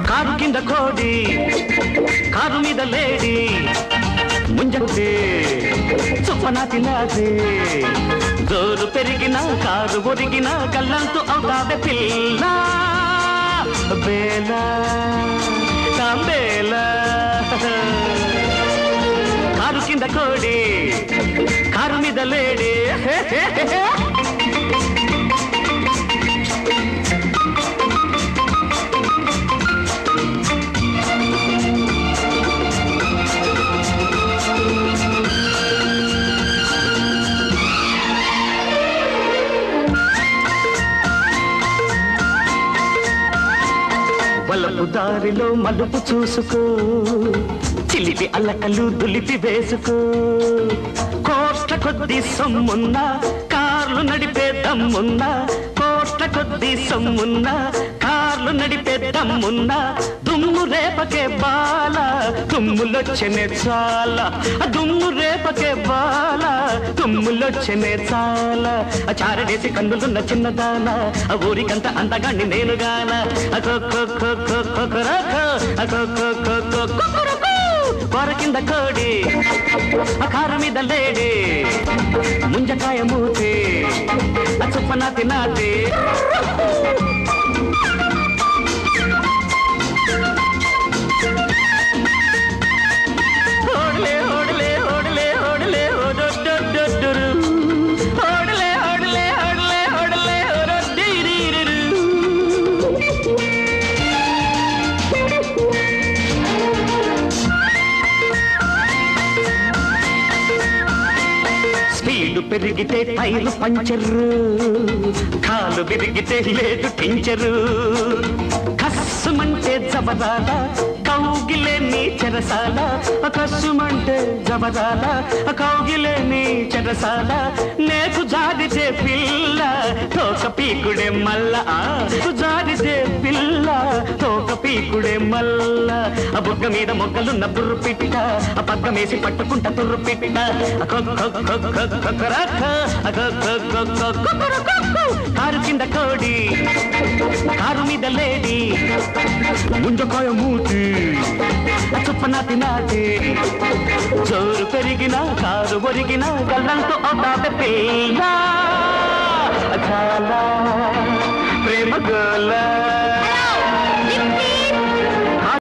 car కింద కోడి car మీద లేడీ ముంజంటే చుప్పన తినాది జోరు పెరిగిన కారు ఒరిగిన కళ్ళంతూ అవుతాదే పిల్ల బేలా తాంబేలా కారు కింద కోడి కారు మీద లేడీ వలపు దారిలో మలుపు చూసుకో చిలిపి అల్లకలు దులిపి వేసుకో కోట్ల కొద్ది సొమ్మున్న కార్లు నడిపే దమ్మున్న కోట్ల కొద్ది సొమ్మున్న కార్లు నడిపే దమ్మున్న దుమ్ము రేపకే బాల తుమ్ములొచ్చనే చాలా దుమ్ము రేపకే బాల తుమ్ములొచ్చనే చాలా చారడేసి కన్నులున్న చిన్నదాన ఊరికంత అందగాన్ని నేనుగాన కూర కింద కోడి కారు మీద లేడీ ముంజకాయ మూతి చుప్పన తినాది ఓడలే ఓడలే ఓడలే ఓడలే ఓడొడ్డొడ్డొడ్డురు ఓడలే ఓడలే ఓడలే ఓడలే ఓడొడ్డిరిరు స్పీడు పెరిగితే టైరు పంచరు కాలు విరిగితే లేదు టించరు కస్సుమంటే జబదాల కౌగిలే నీ చెరసాల కస్సుమంటే జబదాల కౌగిలే నీ చెరసాల నేకు జారితే పిల్ల తోక పీకుడే మల్ల జారితే పిల్ల తోక పీకుడే మల్ల బుగ్గ మీద మొగ్గలున్న బుర్రు పిట్ట పగ్గమేసి పట్టుకుంట తుర్రు పిట్ట కారు కింద కోడి కారు మీద లేడీ ముంజకాయ మూతి చుప్పన తినాది జోరు పెరిగిన కారు ఒరిగిన గల్లంతో అవుతాది పిల్ల చాలా ప్రేమ గోల